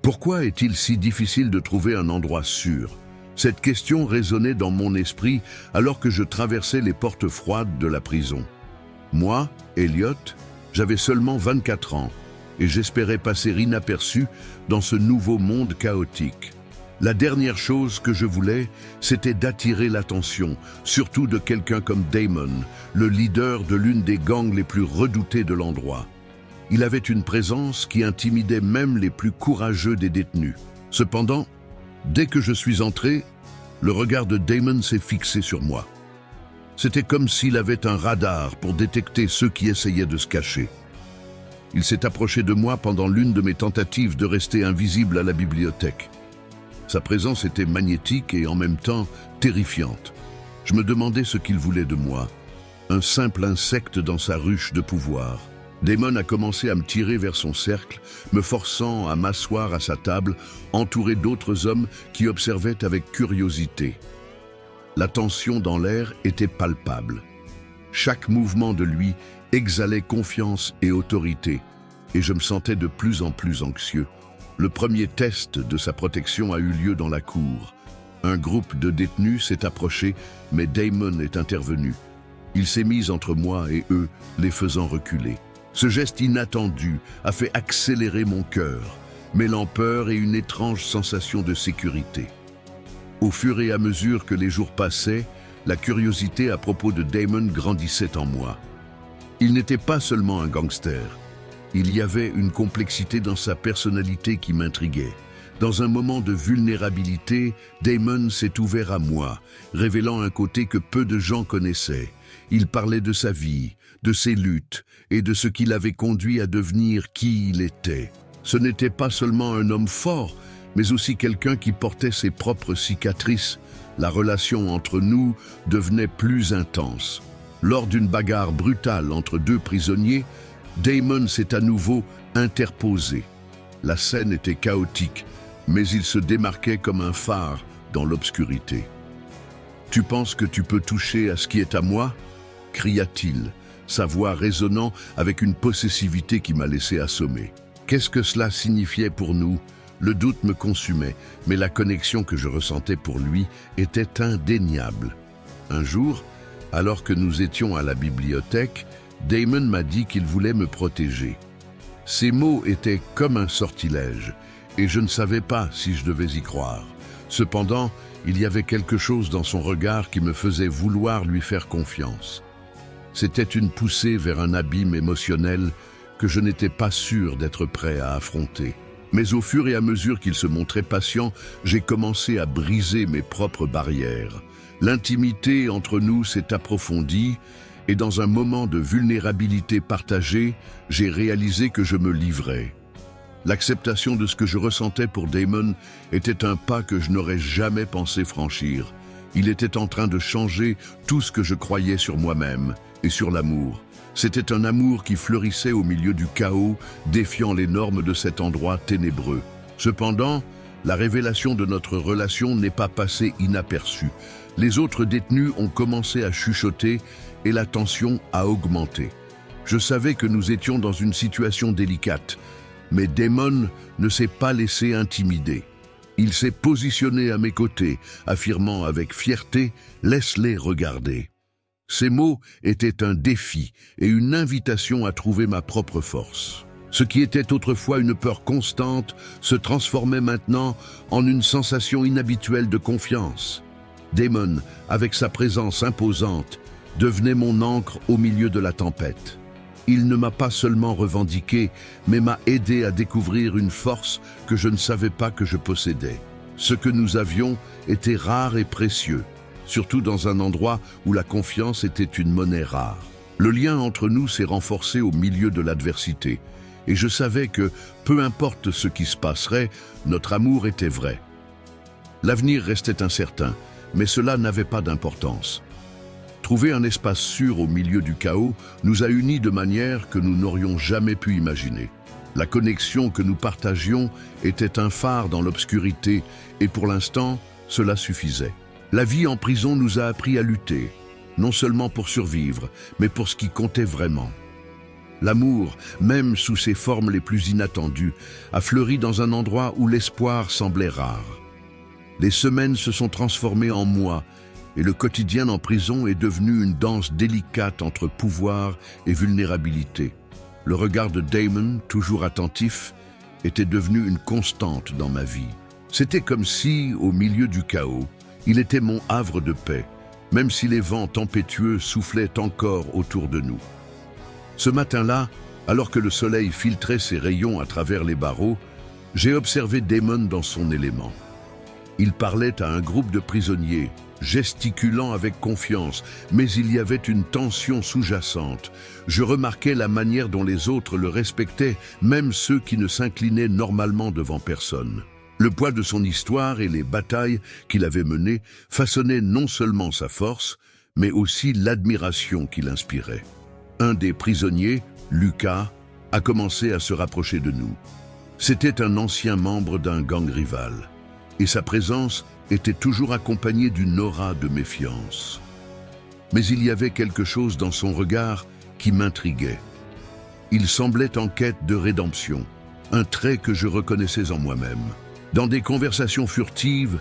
Pourquoi est-il si difficile de trouver un endroit sûr? Cette question résonnait dans mon esprit alors que je traversais les portes froides de la prison. Moi, Elliot, j'avais seulement 24 ans et j'espérais passer inaperçu dans ce nouveau monde chaotique. La dernière chose que je voulais, c'était d'attirer l'attention, surtout de quelqu'un comme Damon, le leader de l'une des gangs les plus redoutées de l'endroit. Il avait une présence qui intimidait même les plus courageux des détenus. Cependant, dès que je suis entré, le regard de Damon s'est fixé sur moi. C'était comme s'il avait un radar pour détecter ceux qui essayaient de se cacher. Il s'est approché de moi pendant l'une de mes tentatives de rester invisible à la bibliothèque. Sa présence était magnétique et en même temps terrifiante. Je me demandais ce qu'il voulait de moi, un simple insecte dans sa ruche de pouvoir. Damon a commencé à me tirer vers son cercle, me forçant à m'asseoir à sa table, entouré d'autres hommes qui observaient avec curiosité. La tension dans l'air était palpable. Chaque mouvement de lui exhalait confiance et autorité, et je me sentais de plus en plus anxieux. Le premier test de sa protection a eu lieu dans la cour. Un groupe de détenus s'est approché, mais Damon est intervenu. Il s'est mis entre moi et eux, les faisant reculer. Ce geste inattendu a fait accélérer mon cœur, mêlant peur et une étrange sensation de sécurité. Au fur et à mesure que les jours passaient, la curiosité à propos de Damon grandissait en moi. Il n'était pas seulement un gangster. Il y avait une complexité dans sa personnalité qui m'intriguait. Dans un moment de vulnérabilité, Damon s'est ouvert à moi, révélant un côté que peu de gens connaissaient. Il parlait de sa vie, de ses luttes et de ce qui l'avait conduit à devenir qui il était. Ce n'était pas seulement un homme fort, mais aussi quelqu'un qui portait ses propres cicatrices. La relation entre nous devenait plus intense. Lors d'une bagarre brutale entre deux prisonniers, Damon s'est à nouveau interposé. La scène était chaotique, mais il se démarquait comme un phare dans l'obscurité. « Tu penses que tu peux toucher à ce qui est à moi ?» cria-t-il, sa voix résonnant avec une possessivité qui m'a laissé assommer. Qu'est-ce que cela signifiait pour nous? Le doute me consumait, mais la connexion que je ressentais pour lui était indéniable. Un jour, alors que nous étions à la bibliothèque, Damon m'a dit qu'il voulait me protéger. Ces mots étaient comme un sortilège, et je ne savais pas si je devais y croire. Cependant, il y avait quelque chose dans son regard qui me faisait vouloir lui faire confiance. C'était une poussée vers un abîme émotionnel que je n'étais pas sûr d'être prêt à affronter. Mais au fur et à mesure qu'il se montrait patient, j'ai commencé à briser mes propres barrières. L'intimité entre nous s'est approfondie, et dans un moment de vulnérabilité partagée, j'ai réalisé que je me livrais. L'acceptation de ce que je ressentais pour Damon était un pas que je n'aurais jamais pensé franchir. Il était en train de changer tout ce que je croyais sur moi-même et sur l'amour. C'était un amour qui fleurissait au milieu du chaos, défiant les normes de cet endroit ténébreux. Cependant, la révélation de notre relation n'est pas passée inaperçue. Les autres détenus ont commencé à chuchoter et la tension a augmenté. Je savais que nous étions dans une situation délicate, mais Damon ne s'est pas laissé intimider. Il s'est positionné à mes côtés, affirmant avec fierté « Laisse-les regarder ». Ces mots étaient un défi et une invitation à trouver ma propre force. Ce qui était autrefois une peur constante se transformait maintenant en une sensation inhabituelle de confiance. Damon, avec sa présence imposante, devenait mon ancre au milieu de la tempête. Il ne m'a pas seulement revendiqué, mais m'a aidé à découvrir une force que je ne savais pas que je possédais. Ce que nous avions était rare et précieux, surtout dans un endroit où la confiance était une monnaie rare. Le lien entre nous s'est renforcé au milieu de l'adversité, et je savais que, peu importe ce qui se passerait, notre amour était vrai. L'avenir restait incertain, mais cela n'avait pas d'importance. Trouver un espace sûr au milieu du chaos nous a unis de manière que nous n'aurions jamais pu imaginer. La connexion que nous partagions était un phare dans l'obscurité, et pour l'instant, cela suffisait. La vie en prison nous a appris à lutter, non seulement pour survivre, mais pour ce qui comptait vraiment. L'amour, même sous ses formes les plus inattendues, a fleuri dans un endroit où l'espoir semblait rare. Les semaines se sont transformées en mois, et le quotidien en prison est devenu une danse délicate entre pouvoir et vulnérabilité. Le regard de Damon, toujours attentif, était devenu une constante dans ma vie. C'était comme si, au milieu du chaos, il était mon havre de paix, même si les vents tempétueux soufflaient encore autour de nous. Ce matin-là, alors que le soleil filtrait ses rayons à travers les barreaux, j'ai observé Damon dans son élément. Il parlait à un groupe de prisonniers, gesticulant avec confiance, mais il y avait une tension sous-jacente. Je remarquais la manière dont les autres le respectaient, même ceux qui ne s'inclinaient normalement devant personne. Le poids de son histoire et les batailles qu'il avait menées façonnaient non seulement sa force, mais aussi l'admiration qu'il inspirait. Un des prisonniers, Lucas, a commencé à se rapprocher de nous. C'était un ancien membre d'un gang rival, et sa présence était toujours accompagnée d'une aura de méfiance. Mais il y avait quelque chose dans son regard qui m'intriguait. Il semblait en quête de rédemption, un trait que je reconnaissais en moi-même. Dans des conversations furtives,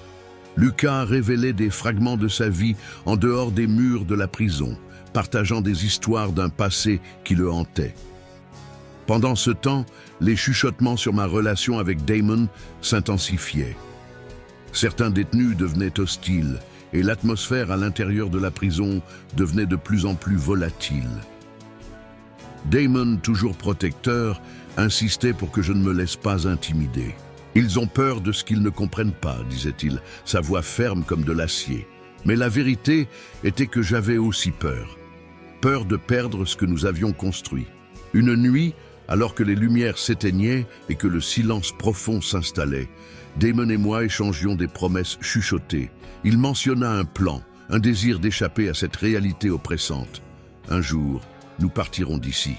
Lucas révélait des fragments de sa vie en dehors des murs de la prison, partageant des histoires d'un passé qui le hantait. Pendant ce temps, les chuchotements sur ma relation avec Damon s'intensifiaient. Certains détenus devenaient hostiles et l'atmosphère à l'intérieur de la prison devenait de plus en plus volatile. Damon, toujours protecteur, insistait pour que je ne me laisse pas intimider. « Ils ont peur de ce qu'ils ne comprennent pas », disait-il, sa voix ferme comme de l'acier. Mais la vérité était que j'avais aussi peur. Peur de perdre ce que nous avions construit. Une nuit, alors que les lumières s'éteignaient et que le silence profond s'installait, Damon et moi échangions des promesses chuchotées. Il mentionna un plan, un désir d'échapper à cette réalité oppressante. « Un jour, nous partirons d'ici »,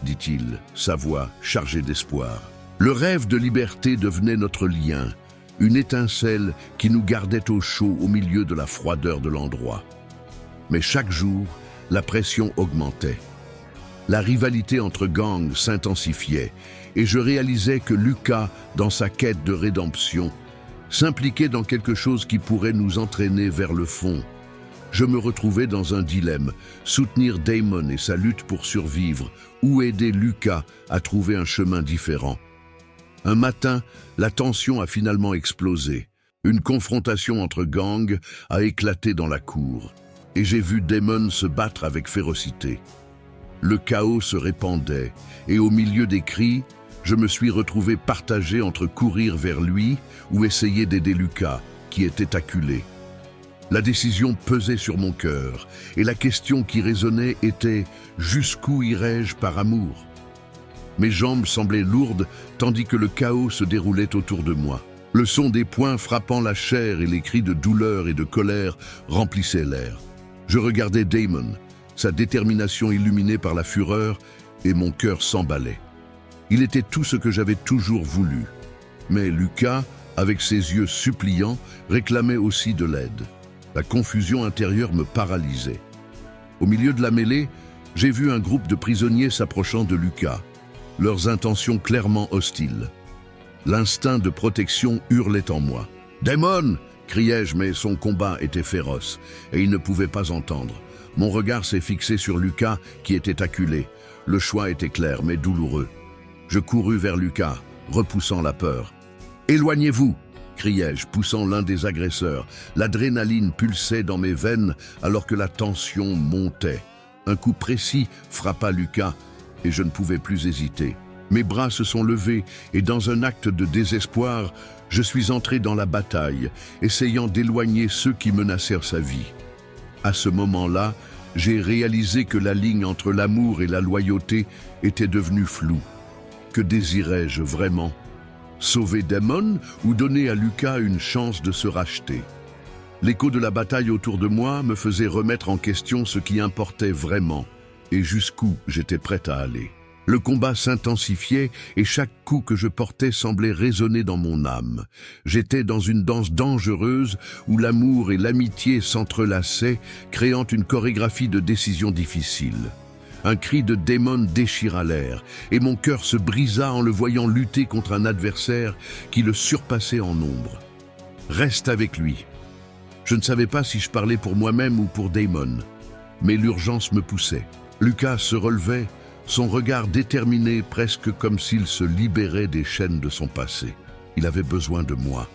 dit-il, sa voix chargée d'espoir. Le rêve de liberté devenait notre lien, une étincelle qui nous gardait au chaud au milieu de la froideur de l'endroit. Mais chaque jour, la pression augmentait. La rivalité entre gangs s'intensifiait et je réalisais que Lucas, dans sa quête de rédemption, s'impliquait dans quelque chose qui pourrait nous entraîner vers le fond. Je me retrouvais dans un dilemme, soutenir Damon et sa lutte pour survivre ou aider Lucas à trouver un chemin différent. Un matin, la tension a finalement explosé. Une confrontation entre gangs a éclaté dans la cour et j'ai vu Damon se battre avec férocité. Le chaos se répandait et au milieu des cris, je me suis retrouvé partagé entre courir vers lui ou essayer d'aider Lucas, qui était acculé. La décision pesait sur mon cœur et la question qui résonnait était « Jusqu'où irai-je par amour ?» Mes jambes semblaient lourdes tandis que le chaos se déroulait autour de moi. Le son des poings frappant la chair et les cris de douleur et de colère remplissaient l'air. Je regardais Damon, sa détermination illuminée par la fureur, et mon cœur s'emballait. Il était tout ce que j'avais toujours voulu. Mais Lucas, avec ses yeux suppliants, réclamait aussi de l'aide. La confusion intérieure me paralysait. Au milieu de la mêlée, j'ai vu un groupe de prisonniers s'approchant de Lucas, leurs intentions clairement hostiles. L'instinct de protection hurlait en moi. « Damon !» criai-je, mais son combat était féroce, et il ne pouvait pas entendre. Mon regard s'est fixé sur Lucas, qui était acculé. Le choix était clair, mais douloureux. Je courus vers Lucas, repoussant la peur. « Éloignez-vous !» criai-je, poussant l'un des agresseurs. L'adrénaline pulsait dans mes veines alors que la tension montait. Un coup précis frappa Lucas, et je ne pouvais plus hésiter. Mes bras se sont levés, et dans un acte de désespoir, je suis entré dans la bataille, essayant d'éloigner ceux qui menacèrent sa vie. À ce moment-là, j'ai réalisé que la ligne entre l'amour et la loyauté était devenue floue. Que désirais-je vraiment ? Sauver Damon ou donner à Lucas une chance de se racheter ? L'écho de la bataille autour de moi me faisait remettre en question ce qui importait vraiment et jusqu'où j'étais prêt à aller. Le combat s'intensifiait et chaque coup que je portais semblait résonner dans mon âme. J'étais dans une danse dangereuse où l'amour et l'amitié s'entrelaçaient, créant une chorégraphie de décisions difficiles. Un cri de démon déchira l'air, et mon cœur se brisa en le voyant lutter contre un adversaire qui le surpassait en nombre. Reste avec lui. Je ne savais pas si je parlais pour moi-même ou pour Damon, mais l'urgence me poussait. Lucas se relevait, son regard déterminé, presque comme s'il se libérait des chaînes de son passé. Il avait besoin de moi,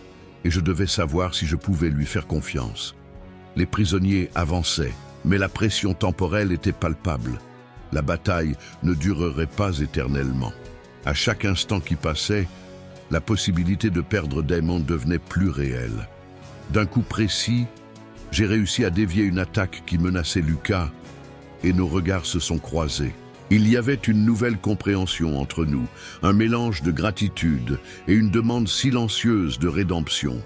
et je devais savoir si je pouvais lui faire confiance. Les prisonniers avançaient, mais la pression temporelle était palpable. La bataille ne durerait pas éternellement. À chaque instant qui passait, la possibilité de perdre Damon devenait plus réelle. D'un coup précis, j'ai réussi à dévier une attaque qui menaçait Lucas, et nos regards se sont croisés. Il y avait une nouvelle compréhension entre nous, un mélange de gratitude et une demande silencieuse de rédemption.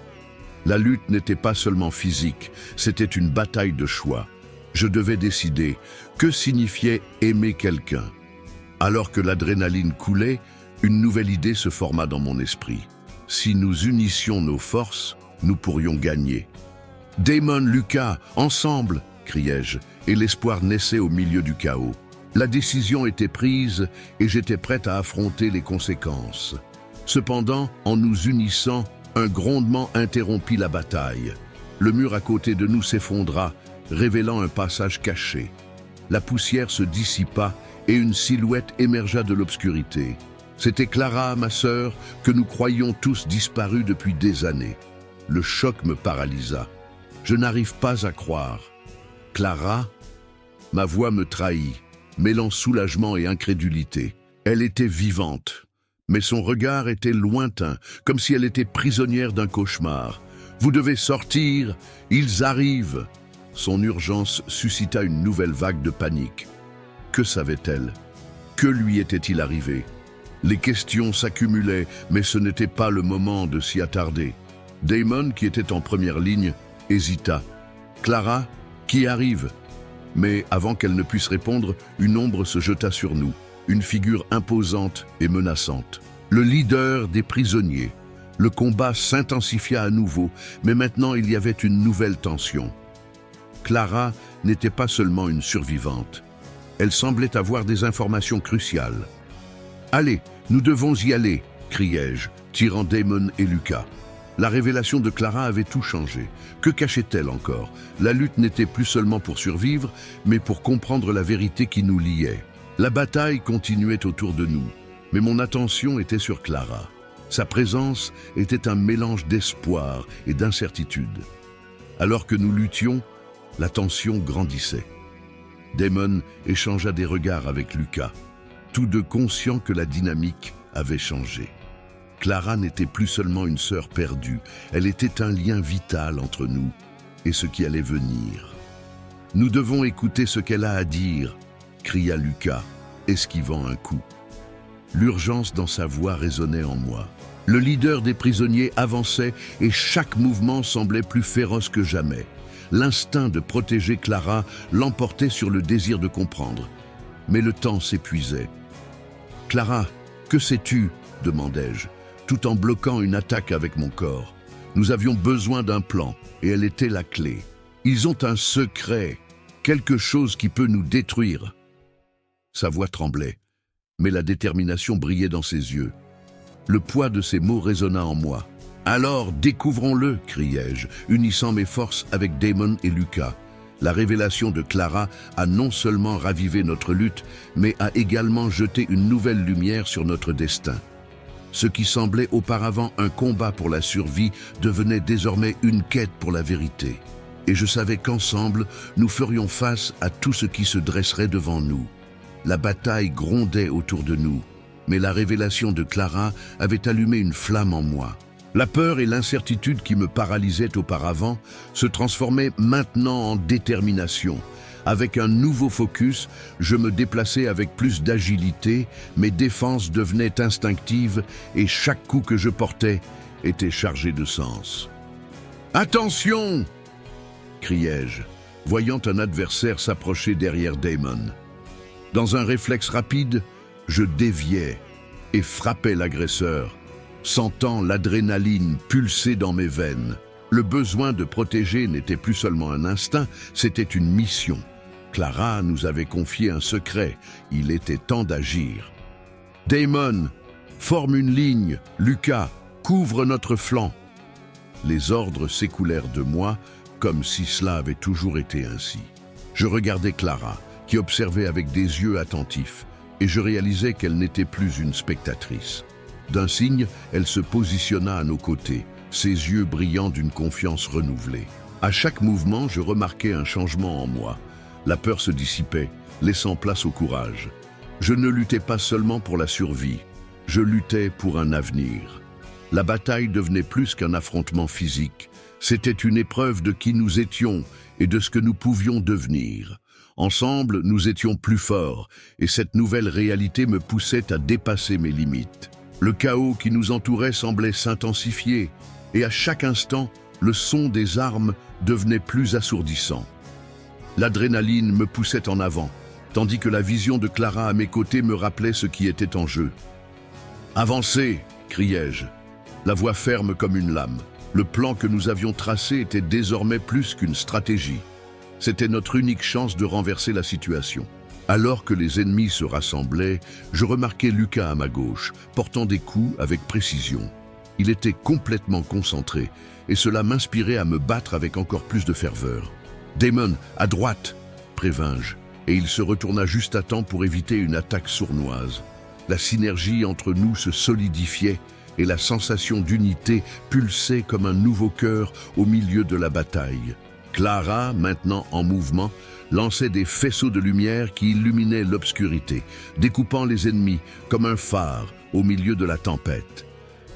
La lutte n'était pas seulement physique, c'était une bataille de choix. Je devais décider que signifiait aimer quelqu'un. Alors que l'adrénaline coulait, une nouvelle idée se forma dans mon esprit. Si nous unissions nos forces, nous pourrions gagner. « Damon, Lucas, ensemble !» criai-je, et l'espoir naissait au milieu du chaos. La décision était prise et j'étais prête à affronter les conséquences. Cependant, en nous unissant, un grondement interrompit la bataille. Le mur à côté de nous s'effondra, révélant un passage caché. La poussière se dissipa et une silhouette émergea de l'obscurité. C'était Clara, ma sœur, que nous croyions tous disparue depuis des années. Le choc me paralysa. Je n'arrive pas à croire. Clara, ma voix me trahit, mêlant soulagement et incrédulité. Elle était vivante, mais son regard était lointain, comme si elle était prisonnière d'un cauchemar. « Vous devez sortir, ils arrivent !» Son urgence suscita une nouvelle vague de panique. Que savait-elle? Que lui était-il arrivé? Les questions s'accumulaient, mais ce n'était pas le moment de s'y attarder. Damon, qui était en première ligne, hésita. « Clara, qui arrive ?» Mais avant qu'elle ne puisse répondre, une ombre se jeta sur nous, une figure imposante et menaçante. Le leader des prisonniers. Le combat s'intensifia à nouveau, mais maintenant il y avait une nouvelle tension. Clara n'était pas seulement une survivante. Elle semblait avoir des informations cruciales. « Allez, nous devons y aller !» criai-je, tirant Damon et Lucas. La révélation de Clara avait tout changé. Que cachait-elle encore? La lutte n'était plus seulement pour survivre, mais pour comprendre la vérité qui nous liait. La bataille continuait autour de nous, mais mon attention était sur Clara. Sa présence était un mélange d'espoir et d'incertitude. Alors que nous luttions, la tension grandissait. Damon échangea des regards avec Lucas, tous deux conscients que la dynamique avait changé. Clara n'était plus seulement une sœur perdue, elle était un lien vital entre nous et ce qui allait venir. « Nous devons écouter ce qu'elle a à dire !» cria Lucas, esquivant un coup. L'urgence dans sa voix résonnait en moi. Le leader des prisonniers avançait et chaque mouvement semblait plus féroce que jamais. L'instinct de protéger Clara l'emportait sur le désir de comprendre. Mais le temps s'épuisait. « Clara, que sais-tu ?» demandai-je, tout en bloquant une attaque avec mon corps. Nous avions besoin d'un plan, et elle était la clé. Ils ont un secret, quelque chose qui peut nous détruire. Sa voix tremblait, mais la détermination brillait dans ses yeux. Le poids de ses mots résonna en moi. « Alors, découvrons-le !» criai-je, unissant mes forces avec Damon et Lucas. La révélation de Clara a non seulement ravivé notre lutte, mais a également jeté une nouvelle lumière sur notre destin. Ce qui semblait auparavant un combat pour la survie devenait désormais une quête pour la vérité. Et je savais qu'ensemble, nous ferions face à tout ce qui se dresserait devant nous. La bataille grondait autour de nous, mais la révélation de Clara avait allumé une flamme en moi. La peur et l'incertitude qui me paralysaient auparavant se transformaient maintenant en détermination. Avec un nouveau focus, je me déplaçais avec plus d'agilité, mes défenses devenaient instinctives et chaque coup que je portais était chargé de sens. « Attention !» criai-je, voyant un adversaire s'approcher derrière Damon. Dans un réflexe rapide, je déviais et frappais l'agresseur, sentant l'adrénaline pulser dans mes veines. Le besoin de protéger n'était plus seulement un instinct, c'était une mission. Clara nous avait confié un secret, il était temps d'agir. Damon, forme une ligne, Lucas, couvre notre flanc. Les ordres s'écoulèrent de moi, comme si cela avait toujours été ainsi. Je regardais Clara, qui observait avec des yeux attentifs, et je réalisais qu'elle n'était plus une spectatrice. D'un signe, elle se positionna à nos côtés, ses yeux brillants d'une confiance renouvelée. À chaque mouvement, je remarquais un changement en moi. La peur se dissipait, laissant place au courage. Je ne luttais pas seulement pour la survie, je luttais pour un avenir. La bataille devenait plus qu'un affrontement physique. C'était une épreuve de qui nous étions et de ce que nous pouvions devenir. Ensemble, nous étions plus forts, et cette nouvelle réalité me poussait à dépasser mes limites. Le chaos qui nous entourait semblait s'intensifier, et à chaque instant, le son des armes devenait plus assourdissant. L'adrénaline me poussait en avant, tandis que la vision de Clara à mes côtés me rappelait ce qui était en jeu. « Avancez !» criai-je, la voix ferme comme une lame. Le plan que nous avions tracé était désormais plus qu'une stratégie. C'était notre unique chance de renverser la situation. Alors que les ennemis se rassemblaient, je remarquai Lucas à ma gauche, portant des coups avec précision. Il était complètement concentré, et cela m'inspirait à me battre avec encore plus de ferveur. « Damon, à droite !» prévins-je, et il se retourna juste à temps pour éviter une attaque sournoise. La synergie entre nous se solidifiait, et la sensation d'unité pulsait comme un nouveau cœur au milieu de la bataille. Clara, maintenant en mouvement, lançait des faisceaux de lumière qui illuminaient l'obscurité, découpant les ennemis comme un phare au milieu de la tempête.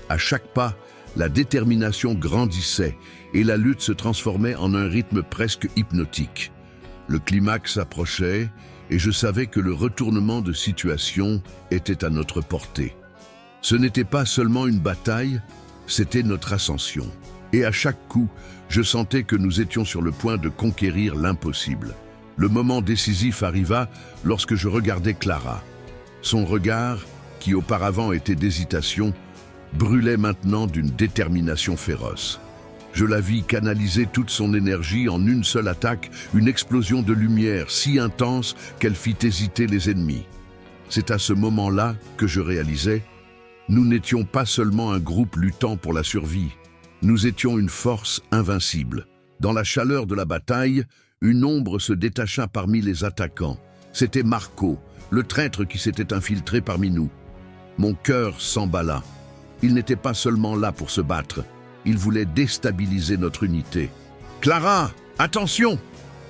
À chaque pas, la détermination grandissait et la lutte se transformait en un rythme presque hypnotique. Le climax approchait et je savais que le retournement de situation était à notre portée. Ce n'était pas seulement une bataille, c'était notre ascension. Et à chaque coup, je sentais que nous étions sur le point de conquérir l'impossible. Le moment décisif arriva lorsque je regardais Clara. Son regard, qui auparavant était d'hésitation, brûlait maintenant d'une détermination féroce. Je la vis canaliser toute son énergie en une seule attaque, une explosion de lumière si intense qu'elle fit hésiter les ennemis. C'est à ce moment-là que je réalisais, nous n'étions pas seulement un groupe luttant pour la survie, nous étions une force invincible. Dans la chaleur de la bataille, une ombre se détacha parmi les attaquants. C'était Marco, le traître qui s'était infiltré parmi nous. Mon cœur s'emballa. Il n'était pas seulement là pour se battre, il voulait déstabiliser notre unité. « Clara, attention !»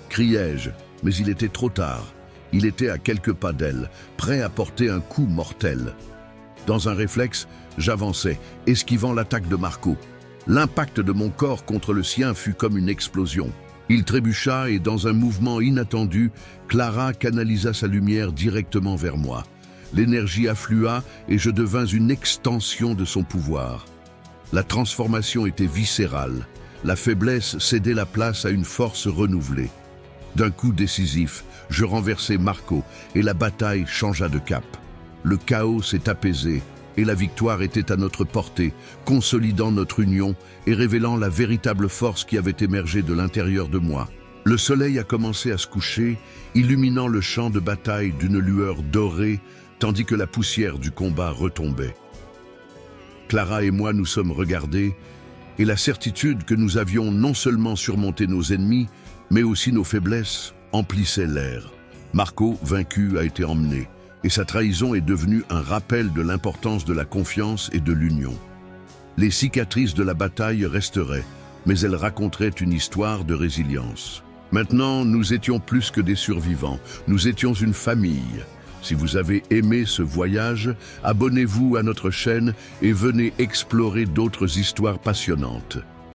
criai-je, mais il était trop tard. Il était à quelques pas d'elle, prêt à porter un coup mortel. Dans un réflexe, j'avançai, esquivant l'attaque de Marco. L'impact de mon corps contre le sien fut comme une explosion. Il trébucha et dans un mouvement inattendu, Clara canalisa sa lumière directement vers moi. L'énergie afflua et je devins une extension de son pouvoir. La transformation était viscérale. La faiblesse cédait la place à une force renouvelée. D'un coup décisif, je renversai Marco et la bataille changea de cap. Le chaos s'est apaisé et la victoire était à notre portée, consolidant notre union et révélant la véritable force qui avait émergé de l'intérieur de moi. Le soleil a commencé à se coucher, illuminant le champ de bataille d'une lueur dorée, tandis que la poussière du combat retombait. Clara et moi nous sommes regardés, et la certitude que nous avions non seulement surmonté nos ennemis, mais aussi nos faiblesses, emplissait l'air. Marco, vaincu, a été emmené, et sa trahison est devenue un rappel de l'importance de la confiance et de l'union. Les cicatrices de la bataille resteraient, mais elles raconteraient une histoire de résilience. Maintenant, nous étions plus que des survivants, nous étions une famille. Si vous avez aimé ce voyage, abonnez-vous à notre chaîne et venez explorer d'autres histoires passionnantes.